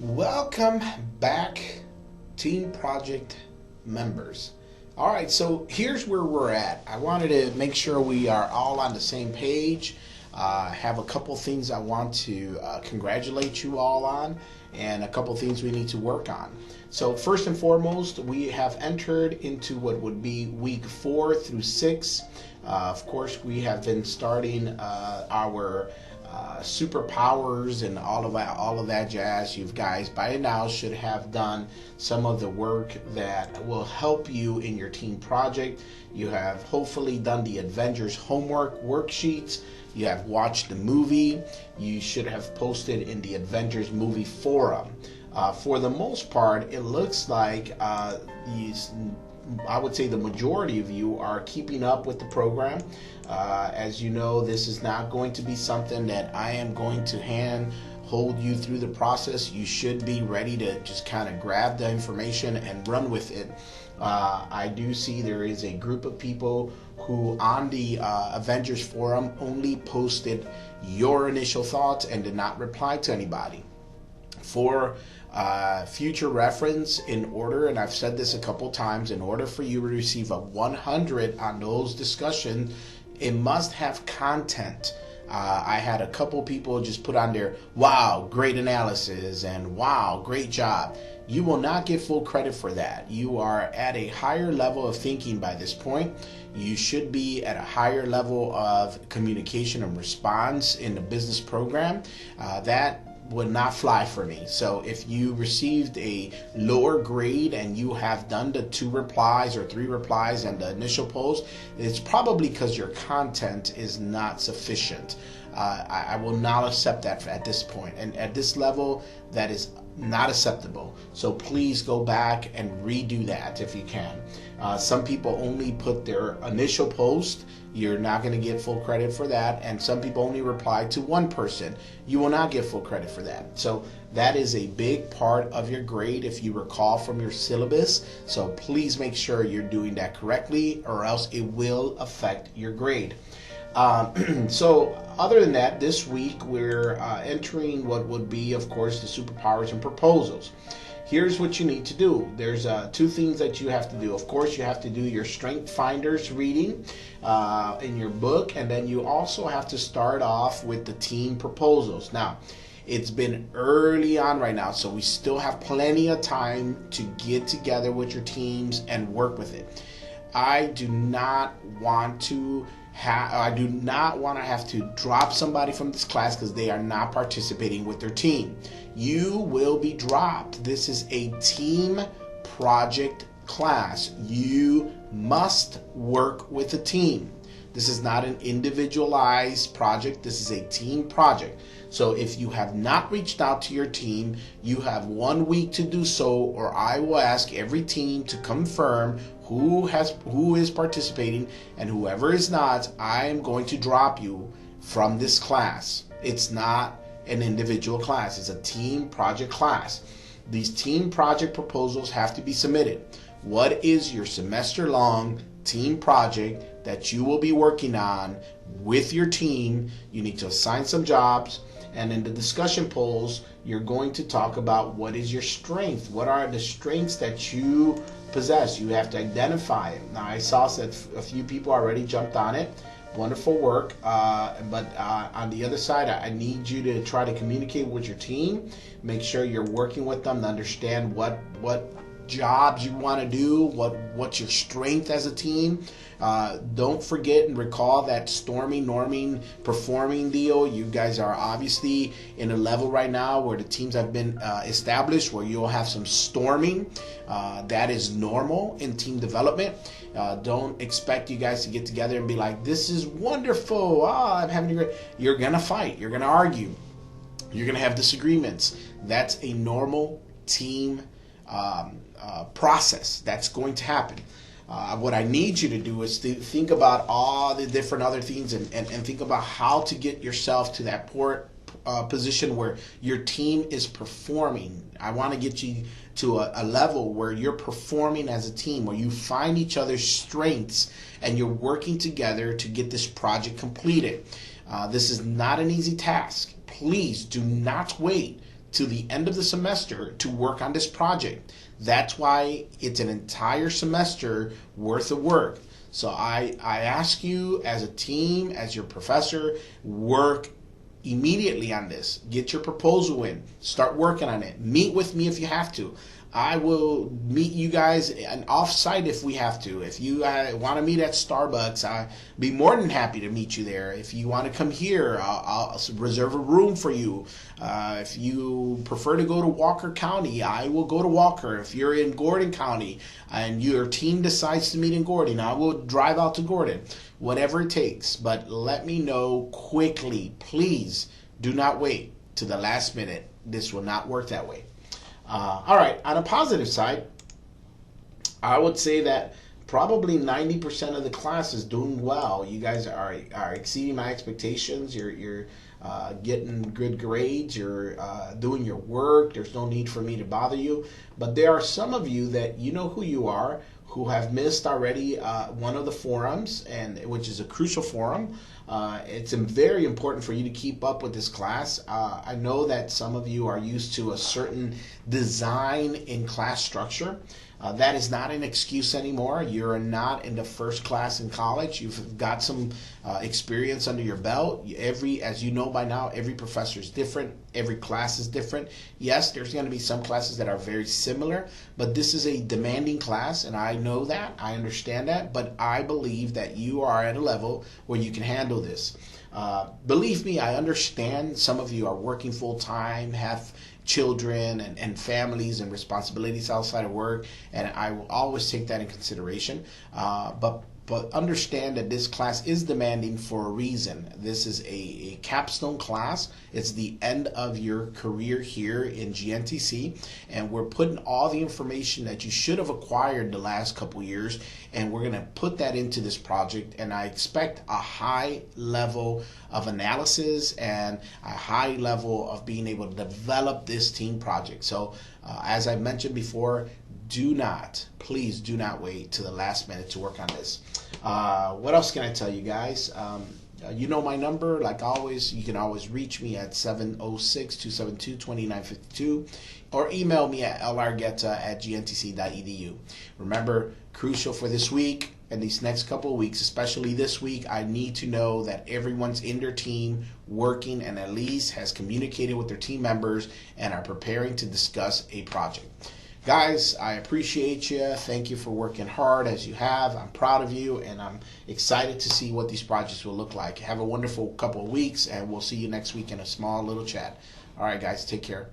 Welcome back, team project members. All right, so here's where we're at. I wanted to make sure we are all on the same page. Have a couple things I want to congratulate you all on, and a couple things we need to work on. So first and foremost, we have entered into what would be week 4 through 6. Of course, we have been starting our superpowers and all of that jazz. You guys by now should have done some of the work that will help you in your team project. You have hopefully done the Avengers homework worksheets. You have watched the movie. You should have posted in the Avengers movie forum. For the most part, it looks like I would say the majority of you are keeping up with the program. As you know, this is not going to be something that I am going to hold you through the process. You should be ready to just kind of grab the information and run with it. I do see there is a group of people who on the Avengers forum only posted your initial thoughts and did not reply to anybody. For future reference, in order, and I've said this a couple times, in order for you to receive a 100 on those discussions, it must have content. I had a couple people just put on there, wow, great analysis, and wow, great job. You will not get full credit for that. You are at a higher level of thinking by this point. You should be at a higher level of communication and response in the business program. That would not fly for me. So if you received a lower grade and you have done the 2 replies or 3 replies and the initial post, it's probably because your content is not sufficient. I will not accept that at this point. And at this level, that is not acceptable. So please go back and redo that if you can. Some people only put their initial post. You're not going to get full credit for that. And some people only reply to one person. You will not get full credit for that. So that is a big part of your grade if you recall from your syllabus. So please make sure you're doing that correctly, or else it will affect your grade. So other than that, this week we're entering what would be, of course, the superpowers and proposals. Here's what you need to do. There's 2 things that you have to do. Of course, you have to do your strength finders reading in your book, and then you also have to start off with the team proposals. Now, it's been early on right now, so we still have plenty of time to get together with your teams and work with it. I do not want to have to drop somebody from this class because they are not participating with their team. You will be dropped. This is a team project class. You must work with a team. This is not an individualized project. This is a team project. So if you have not reached out to your team, you have 1 week to do so, or I will ask every team to confirm who is participating, and whoever is not, I am going to drop you from this class. It's not an individual class. It's a team project class. These team project proposals have to be submitted. What is your semester-long team project that you will be working on with your team? You need to assign some jobs, and in the discussion polls, you're going to talk about what is your strength. What are the strengths that you possess? You have to identify it. Now, I saw that a few people already jumped on it. Wonderful work. But on the other side, I need you to try to communicate with your team. Make sure you're working with them to understand what jobs you want to do, what's your strength as a team. Don't forget and recall that storming, norming, performing deal. You guys are obviously in a level right now where the teams have been established, where you'll have some storming. That is normal in team development. Don't expect you guys to get together and be like, this is wonderful, I'm having a great. You're gonna fight, you're gonna argue, you're gonna have disagreements. That's a normal team process. That's going to happen. What I need you to do is to think about all the different other things and think about how to get yourself to that position where your team is performing. I want to get you to a level where you're performing as a team, where you find each other's strengths and you're working together to get this project completed. This is not an easy task. Please do not wait to the end of the semester to work on this project. That's why it's an entire semester worth of work. So I ask you as a team, as your professor, work immediately on this. Get your proposal in. Start working on it. Meet with me if you have to. I will meet you guys off-site if we have to. If you want to meet at Starbucks, I'll be more than happy to meet you there. If you want to come here, I'll reserve a room for you. If you prefer to go to Walker County, I will go to Walker. If you're in Gordon County and your team decides to meet in Gordon, I will drive out to Gordon. Whatever it takes. But let me know quickly. Please do not wait to the last minute. This will not work that way. All right, on a positive side, I would say that probably 90% of the class is doing well. You guys are exceeding my expectations. You're getting good grades. You're doing your work. There's no need for me to bother you. But there are some of you that you know who you are, who have missed already one of the forums, and which is a crucial forum. It's very important for you to keep up with this class. I know that some of you are used to a certain design in class structure. That is not an excuse anymore. You're not in the first class in college. You've got some experience under your belt. As you know by now, every professor is different. Every class is different. Yes, there's going to be some classes that are very similar, but this is a demanding class, and I know that. I understand that, but I believe that you are at a level where you can handle this. Believe me, I understand some of you are working full-time, have children and families and responsibilities outside of work, and I will always take that in consideration. But understand that this class is demanding for a reason. This is a capstone class. It's the end of your career here in GNTC, and we're putting all the information that you should have acquired the last couple years, and we're going to put that into this project. And I expect a high level of analysis and a high level of being able to develop this team project. So as I mentioned before, please do not wait to the last minute to work on this. What else can I tell you guys? You know my number. Like always, you can always reach me at 706-272-2952 or email me at largetta@gntc.edu. Remember, crucial for this week and these next couple of weeks, especially this week, I need to know that everyone's in their team working and at least has communicated with their team members and are preparing to discuss a project. Guys, I appreciate you. Thank you for working hard as you have. I'm proud of you, and I'm excited to see what these projects will look like. Have a wonderful couple of weeks, and we'll see you next week in a small little chat. All right, guys, take care.